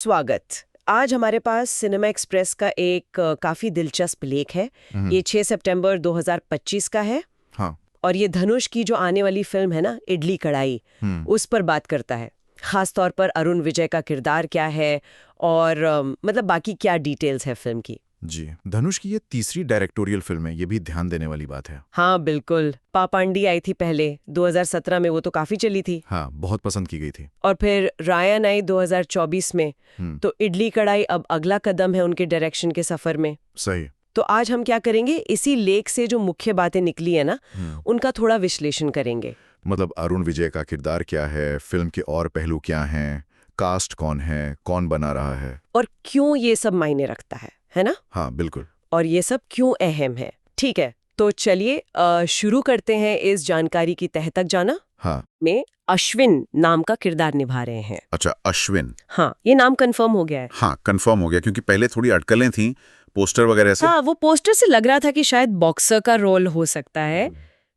स्वागत। आज हमारे पास सिनेमा एक्सप्रेस का एक काफी दिलचस्प लेख है। ये 6 सितंबर 2025 का है। हाँ। और ये धनुष की जो आने वाली फिल्म है ना, इडली कढ़ाई, उस पर बात करता है। खास तौर पर अरुण विजय का किरदार क्या है और मतलब बाकी क्या डिटेल्स है फिल्म की। जी, धनुष की ये तीसरी डायरेक्टोरियल फिल्म है, ये भी ध्यान देने वाली बात है। हाँ बिल्कुल। पापांडी आई थी पहले 2017 में, वो तो काफी चली थी। हाँ, बहुत पसंद की गई थी। और फिर रायन आई 2024 में। तो इडली कढ़ाई अब अगला कदम है उनके डायरेक्शन के सफर में। सही। तो आज हम क्या करेंगे, इसी लेख से जो मुख्य बातें निकली है ना, उनका थोड़ा विश्लेषण करेंगे। मतलब अरुण विजय का किरदार क्या है, फिल्म के और पहलू क्या हैं, कास्ट कौन है, कौन बना रहा है, और क्यों ये सब मायने रखता है ना। हाँ बिल्कुल। और ये सब क्यों अहम है। ठीक है, तो चलिए शुरू करते हैं इस जानकारी की तह तक जाना। हाँ। में अश्विन नाम का किरदार निभा रहे हैं। अच्छा, अश्विन। हाँ, ये नाम कंफर्म हो गया है। हाँ, कंफर्म हो गया, क्योंकि पहले थोड़ी अटकलें थीं पोस्टर वगैरह से। हाँ, वो पोस्टर से लग रहा था कि शायद बॉक्सर का रोल हो सकता है।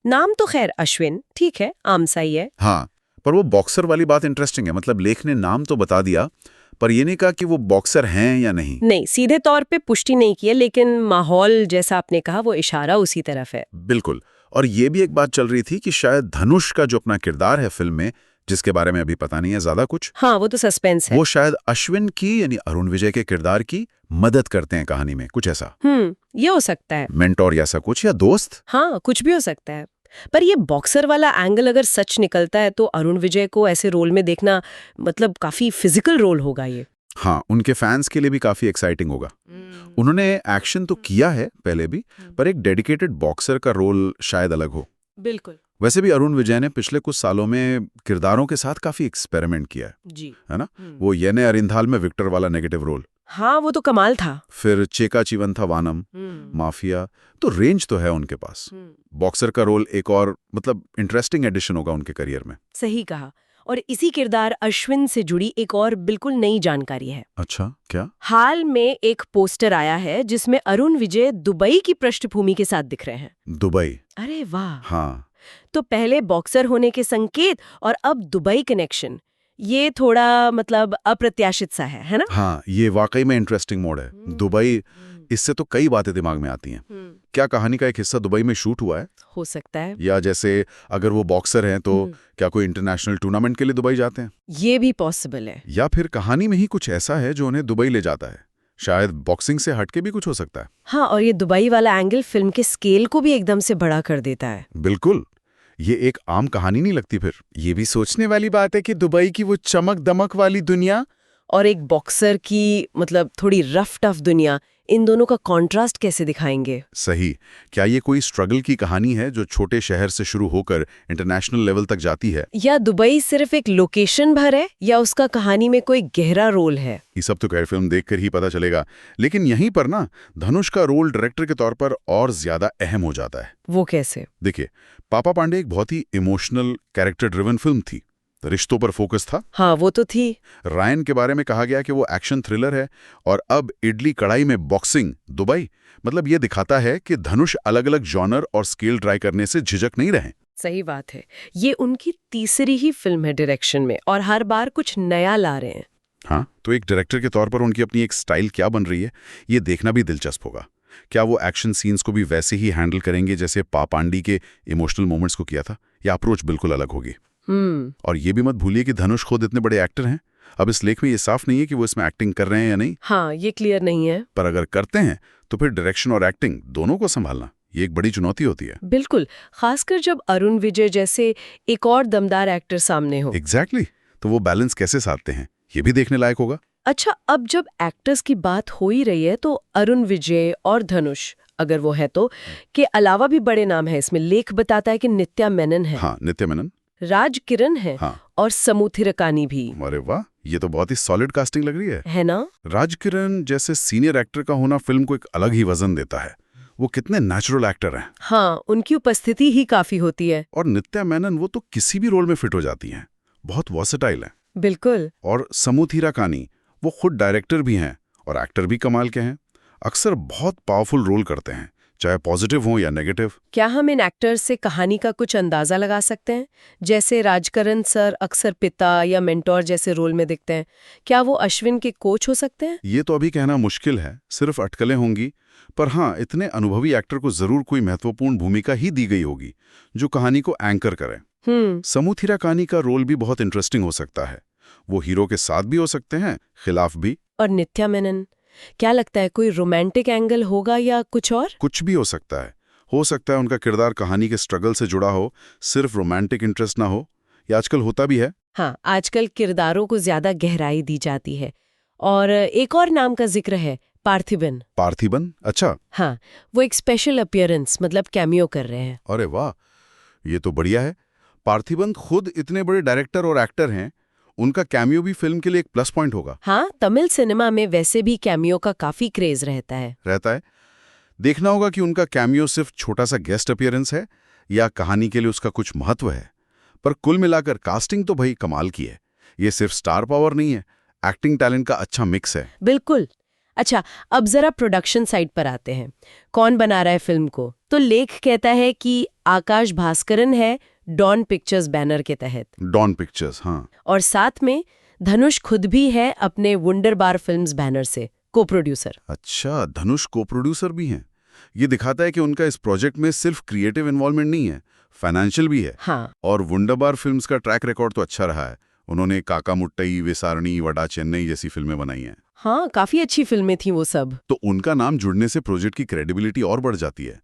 नाम तो खैर अश्विन ठीक है, आम सा ही है। हाँ, पर वो बॉक्सर वाली बात इंटरेस्टिंग है। मतलब लेख ने नाम तो बता दिया, पर ये नहीं कहा कि वो बॉक्सर हैं या नहीं। नहीं, सीधे तौर पे पुष्टि नहीं की है, लेकिन माहौल जैसा आपने कहा वो इशारा उसी तरफ है। बिल्कुल। और ये भी एक बात चल रही थी कि शायद धनुष का जो अपना किरदार है फिल्म में, जिसके बारे में अभी पता नहीं है ज्यादा कुछ, हाँ, वो तो सस्पेंस है। वो शायद अश्विन की यानी अरुण विजय के किरदार की मदद करते हैं कहानी में, कुछ ऐसा। ये हो सकता है। मेंटोर या ऐसा कुछ, या दोस्त। हाँ, कुछ भी हो सकता है। पर ये बॉक्सर वाला एंगल अगर सच निकलता है तो अरुण विजय को ऐसे रोल में देखना मतलब काफी फिजिकल रोल होगा ये। हाँ, उनके फैंस के लिए भी काफी एक्साइटिंग होगा। उन्होंने एक्शन तो किया है पहले भी, पर एक डेडिकेटेड बॉक्सर का रोल शायद अलग हो। बिल्कुल। वैसे भी अरुण विजय ने पिछले कुछ सालों में किरदारों के साथ काफी एक्सपेरिमेंट किया है ना। वो येने अरिंधाल में विक्टर वाला नेगेटिव रोल, हाँ वो तो कमाल था। फिर चेका चिवंथा वानम, माफिया, तो रेंज तो है उनके पास। बॉक्सर का रोल एक और मतलब इंटरेस्टिंग एडिशन होगा उनके करियर में। सही कहा। और इसी किरदार अश्विन से जुड़ी एक और बिल्कुल नई जानकारी है। अच्छा, क्या? हाल में एक पोस्टर आया है जिसमें अरुण विजय दुबई की पृष्ठभूमि के साथ दिख रहे हैं। दुबई? अरे वाह। हाँ। तो पहले बॉक्सर होने के संकेत और अब दुबई कनेक्शन, ये थोड़ा मतलब अप्रत्याशित सा है ना। हाँ, ये वाकई में इंटरेस्टिंग मोड है। दुबई, इससे तो कई बातें दिमाग में आती हैं। क्या कहानी का एक हिस्सा दुबई में शूट हुआ है? हो सकता है। या जैसे अगर वो बॉक्सर हैं तो क्या कोई इंटरनेशनल टूर्नामेंट के लिए दुबई जाते हैं? ये भी पॉसिबल है। या फिर कहानी में ही कुछ ऐसा है जो उन्हें दुबई ले जाता है। शायद बॉक्सिंग से हटके भी कुछ हो सकता है। हाँ, और ये दुबई वाला एंगल फिल्म के स्केल को भी एकदम से बड़ा कर देता है। बिल्कुल, ये एक आम कहानी नहीं लगती। फिर ये भी सोचने वाली बात है कि दुबई की वो चमक दमक वाली दुनिया और एक बॉक्सर की मतलब थोड़ी रफ टफ दुनिया, इन दोनों का कॉन्ट्रास्ट कैसे दिखाएंगे। सही। क्या ये कोई स्ट्रगल की कहानी है जो छोटे शहर से शुरू होकर इंटरनेशनल लेवल तक जाती है, या दुबई सिर्फ एक लोकेशन भर है, या उसका कहानी में कोई गहरा रोल है? ये सब तो खैर फिल्म देखकर ही पता चलेगा। लेकिन यहीं पर ना धनुष का रोल डायरेक्टर के तौर पर और ज्यादा अहम हो जाता है। वो कैसे? देखिए, पापा पांडे एक बहुत ही इमोशनल कैरेक्टर ड्रिवन फिल्म थी, रिश्तों पर फोकस था। हाँ वो तो थी। रायन के बारे में कहा गया कि वो एक्शन थ्रिलर है, और अब इडली कढ़ाई में बॉक्सिंग दुबई, मतलब ये दिखाता है कि धनुष अलग अलग जॉनर और स्केल ट्राई करने से झिझक नहीं रहे। सही बात है। ये उनकी तीसरी ही फिल्म है डायरेक्शन में, और हर बार कुछ नया ला रहे हैं। हाँ, तो एक डायरेक्टर के तौर पर उनकी अपनी एक स्टाइल क्या बन रही है, ये देखना भी दिलचस्प होगा। क्या वो एक्शन सीन्स को भी वैसे ही हैंडल करेंगे जैसे पापांडी के इमोशनल मोमेंट्स को किया था, या अप्रोच बिल्कुल अलग होगी? और ये भी मत भूलिए कि धनुष खुद इतने बड़े एक्टर हैं। अब इस लेख में ये साफ नहीं है कि वो इसमें एक्टिंग कर रहे हैं या नहीं। हाँ, ये क्लियर नहीं है। पर अगर करते हैं तो फिर डायरेक्शन और एक्टिंग दोनों को संभालना ये एक बड़ी चुनौती होती है। बिल्कुल, खासकर जब अरुण विजय जैसे एक और दमदार एक्टर सामने हो। एग्जैक्टली। तो वो बैलेंस कैसे साधते हैं, ये भी देखने लायक होगा। अच्छा, अब जब एक्टर्स की बात हो ही रही है तो अरुण विजय और धनुष, अगर वो है तो, के अलावा भी बड़े नाम है इसमें। लेख बताता है कि नित्या मेनन है। हाँ, नित्या मेनन, राज किरण है। हाँ। और समूथिरकानी भी। अरे वाह, ये तो बहुत ही सॉलिड कास्टिंग लग रही है ना। राज किरण जैसे सीनियर एक्टर का होना फिल्म को एक अलग ही वजन देता है। वो कितने नेचुरल एक्टर हैं। हाँ, उनकी उपस्थिति ही काफी होती है। और नित्या मेनन, वो तो किसी भी रोल में फिट हो जाती हैं, बहुत वर्सेटाइल हैं। बिल्कुल। और समूथिरकानी, वो खुद डायरेक्टर भी हैं और एक्टर भी कमाल के हैं। अक्सर बहुत पावरफुल रोल करते हैं, चाहे पॉजिटिव हो या नेगेटिव। क्या हम इन एक्टर्स से कहानी का कुछ अंदाजा लगा सकते हैं? जैसे राजकरण सर अक्सर पिता या मेंटोर जैसे रोल में दिखते हैं, क्या वो अश्विन के कोच हो सकते हैं? ये तो अभी कहना मुश्किल है, सिर्फ अटकलें होंगी। पर हाँ, इतने अनुभवी एक्टर को जरूर कोई महत्वपूर्ण भूमिका ही दी गई होगी जो कहानी को एंकर करे। समू थिराकानी का रोल भी बहुत इंटरेस्टिंग हो सकता है। वो हीरो के साथ भी हो सकते हैं, खिलाफ भी। और नित्या मेनन, क्या लगता है कोई रोमांटिक एंगल होगा या कुछ और? कुछ भी हो सकता है। हो सकता है उनका किरदार कहानी के स्ट्रगल से जुड़ा हो, सिर्फ रोमांटिक इंटरेस्ट ना हो। ये आजकल होता भी है। हाँ, आजकल किरदारों को ज्यादा गहराई दी जाती है। और एक और नाम का जिक्र है, पार्थिबन। पार्थिबन? अच्छा। हाँ, वो एक स्पेशल अपीयरेंस मतलब कैमियो कर रहे हैं। अरे वाह, ये तो बढ़िया है। पार्थिबन खुद इतने बड़े डायरेक्टर और एक्टर हैं, उनका कैमियो भी फिल्म के लिए एक प्लस पॉइंट होगा। हाँ, तमिल सिनेमा में वैसे भी कैमियो का काफी क्रेज रहता है। देखना होगा कि उनका कैमियो सिर्फ छोटा सा गेस्ट अपीयरेंस है या कहानी के लिए उसका कुछ महत्व है। पर कुल मिलाकर कास्टिंग तो भाई कमाल की है। ये सिर्फ स्टार पावर नहीं है, एक्टिंग टैलेंट का अच्छा मिक्स है। बिल्कुल। अच्छा, अब जरा प्रोडक्शन साइड पर आते हैं। कौन बना रहा है फिल्म को? तो लेख कहता है कि आकाश भास्करन है, डॉन पिक्चर्स बैनर के तहत। डॉन पिक्चर्स, हाँ। और साथ में धनुष खुद भी है अपने वुंडरबार फिल्म्स बैनर से को प्रोड्यूसर। अच्छा, धनुष को प्रोड्यूसर भी हैं। ये दिखाता है कि उनका इस प्रोजेक्ट में सिर्फ क्रिएटिव इन्वॉल्वमेंट नहीं है, फाइनेंशियल भी है। हाँ। और वुंडरबार फिल्म्स का ट्रैक रिकॉर्ड तो अच्छा रहा है। उन्होंने काका मुट्टई, विसारणी, वडा चेन्नई जैसी फिल्में बनाई हैं। हाँ, काफी अच्छी फिल्में थी वो सब। तो उनका नाम जुड़ने से प्रोजेक्ट की क्रेडिबिलिटी और बढ़ जाती है।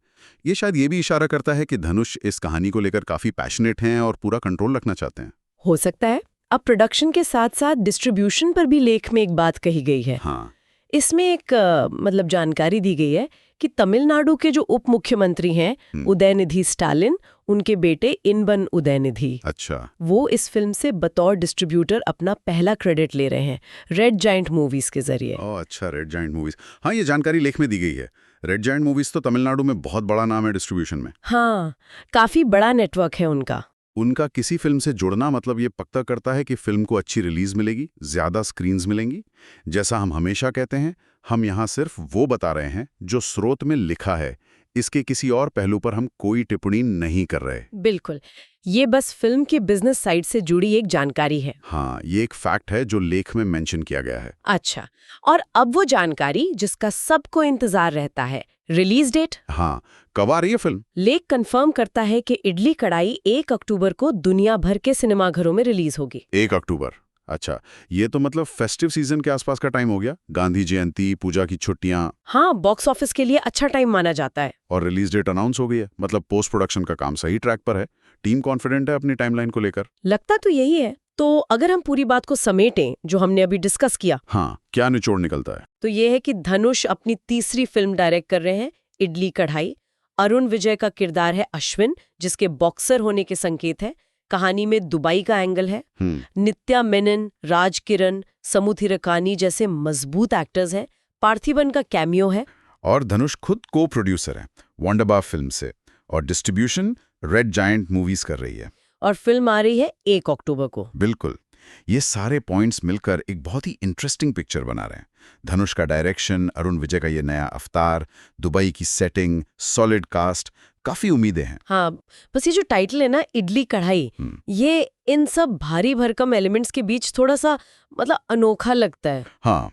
ये शायद ये भी इशारा करता है कि धनुष इस कहानी को लेकर काफी पैशनेट हैं और पूरा कंट्रोल रखना चाहते हैं। हो सकता है। अब प्रोडक्शन के साथ साथ डिस्ट्रीब्यूशन पर भी लेख में एक बात कही गई है। हाँ। इसमें एक मतलब जानकारी दी गई है कि तमिलनाडु के जो उप मुख्यमंत्री हैं उदयनिधि स्टालिन, उनके बेटे इनबन उदयनिधि, अच्छा, वो इस फिल्म से बतौर डिस्ट्रीब्यूटर अपना पहला क्रेडिट ले रहे हैं रेड जायंट मूवीज के जरिए। ओह अच्छा, रेड जायंट मूवीज। हाँ, ये जानकारी लेख में दी गई है। रेड जायंट मूवीज तो तमिलनाडु में बहुत बड़ा नाम है डिस्ट्रीब्यूशन में। हाँ, काफी बड़ा नेटवर्क है उनका। उनका किसी फिल्म से जुड़ना मतलब ये पक्का करता है कि फिल्म को अच्छी रिलीज मिलेगी, ज्यादा स्क्रीन्स मिलेंगी। जैसा हम हमेशा कहते हैं, हम यहाँ सिर्फ वो बता रहे हैं जो स्रोत में लिखा है। इसके किसी और पहलू पर हम कोई टिप्पणी नहीं कर रहे। बिल्कुल, ये बस फिल्म की बिजनेस साइड से जुड़ी एक जानकारी है। हाँ, ये एक फैक्ट है जो लेख में मेंशन किया गया है। अच्छा, और अब वो जानकारी जिसका सबको इंतजार रहता है, रिलीज डेट। हाँ, कब आ रही है फिल्म? लेख कंफर्म करता है कि इडली कढ़ाई 1 अक्टूबर को दुनिया भर के सिनेमाघरों में रिलीज होगी। 1 अक्टूबर? अच्छा, ये तो मतलब फेस्टिव सीजन के आसपास का टाइम हो गया। गांधी जयंती, पूजा की छुट्टियां। हाँ, बॉक्स ऑफिस के लिए अच्छा टाइम माना जाता है। और रिलीज डेट अनाउंस हो गई है, मतलब पोस्ट प्रोडक्शन का काम सही ट्रैक पर है। टीम कॉन्फिडेंट है अपनी टाइमलाइन को लेकर। लगता तो यही है। तो अगर हम पूरी बात को समेटें जो हमने अभी डिस्कस किया, हाँ, क्या निचोड़ निकलता है? तो ये है कि धनुष अपनी तीसरी फिल्म डायरेक्ट कर रहे हैं, इडली कढ़ाई। अरुण विजय का किरदार है अश्विन, जिसके बॉक्सर होने के संकेत है। कहानी में दुबई का एंगल है। नित्या मेनन, राज किरण, समू थिराकानी जैसे मजबूत एक्टर्स हैं। पार्थिबन का कैमियो है। और धनुष खुद को प्रोड्यूसर है वंडरबार फिल्म से, और डिस्ट्रीब्यूशन रेड जायंट मूवीज कर रही है। और फिल्म आ रही है 1 अक्टूबर को। बिल्कुल, ये सारे पॉइंट्स मिलकर एक बहुत ही इंटरेस्टिंग पिक्चर बना रहे हैं। धनुष का डायरेक्शन, अरुण विजय का ये नया अवतार, दुबई की सेटिंग, सॉलिड कास्ट, काफी उम्मीदें हैं। हाँ, बस ये जो टाइटल है ना, इडली कढ़ाई, ये इन सब भारी भरकम एलिमेंट्स के बीच थोड़ा सा मतलब अनोखा लगता है। हाँ,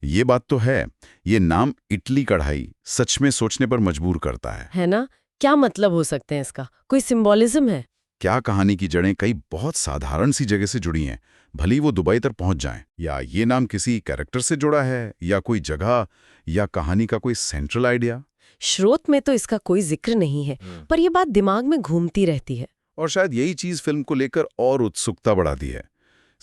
ये बात तो है। ये नाम इडली कढ़ाई सच में सोचने पर मजबूर करता है ना? क्या मतलब हो सकते हैं इसका? कोई सिंबॉलिज्म है क्या? कहानी की जड़ें कई बहुत साधारण सी जगह से जुड़ी हैं, भली वो दुबई तक पहुंच जाएं। या ये नाम किसी कैरेक्टर से जुड़ा है, या कोई जगह, या कहानी का कोई सेंट्रल आइडिया? स्रोत में तो इसका कोई जिक्र नहीं है, पर यह बात दिमाग में घूमती रहती है। और शायद यही चीज फिल्म को लेकर और उत्सुकता बढ़ाती है।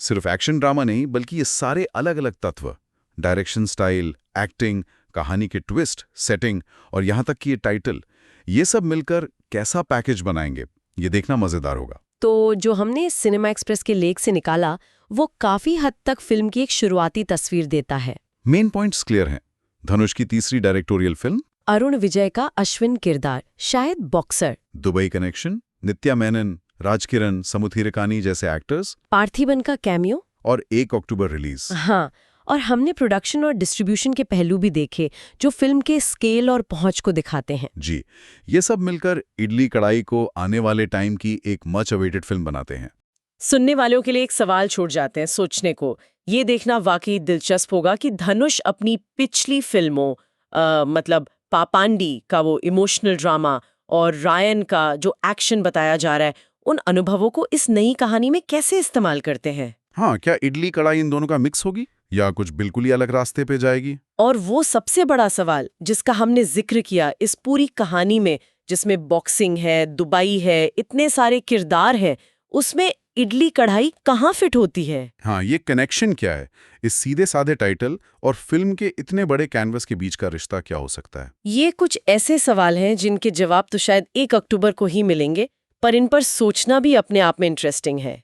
सिर्फ एक्शन ड्रामा नहीं, बल्कि ये सारे अलग अलग तत्व, डायरेक्शन स्टाइल, एक्टिंग, कहानी के ट्विस्ट, सेटिंग और यहाँ तक कि ये टाइटल, ये सब मिलकर कैसा पैकेज बनाएंगे, ये देखना मजेदार होगा। तो जो हमने सिनेमा एक्सप्रेस के लेख से निकाला, वो काफी हद तक फिल्म की एक शुरुआती तस्वीर देता है। मेन पॉइंट्स क्लियर हैं। धनुष की तीसरी डायरेक्टोरियल फिल्म, अरुण विजय का अश्विन किरदार, शायद बॉक्सर, दुबई कनेक्शन, नित्या मेनन, राज किरण, समू थिराकानी जैसे एक्टर्स, पार्थिबन का कैमियो, और 1 अक्टूबर रिलीज। हाँ, और हमने प्रोडक्शन और डिस्ट्रीब्यूशन के पहलू भी देखे जो फिल्म के स्केल और पहुंच को दिखाते हैं। जी, ये सब मिलकर इडली कढ़ाई को आने वाले टाइम की एक मच अवेटेड फिल्म बनाते हैं। सुनने वालों के लिए एक सवाल छोड़ जाते हैं सोचने को। ये देखना वाकई दिलचस्प होगा कि धनुष अपनी पिछली फिल्मों मतलब पापांडी का वो इमोशनल ड्रामा और रायन का जो एक्शन बताया जा रहा है, उन अनुभवों को इस नई कहानी में कैसे इस्तेमाल करते हैं। हाँ, क्या इडली कढ़ाई इन दोनों का मिक्स होगी या कुछ बिल्कुल ही अलग रास्ते पे जाएगी? और वो सबसे बड़ा सवाल जिसका हमने जिक्र किया इस पूरी कहानी में, जिसमें बॉक्सिंग है, दुबई है, इतने सारे किरदार हैं, उसमें इडली कढ़ाई कहाँ फिट होती है? हाँ, ये कनेक्शन क्या है? इस सीधे साधे टाइटल और फिल्म के इतने बड़े कैनवस के बीच का रिश्ता क्या हो सकता है? ये कुछ ऐसे सवाल हैं जिनके जवाब तो शायद 1 अक्टूबर को ही मिलेंगे, पर इन पर सोचना भी अपने आप में इंटरेस्टिंग है।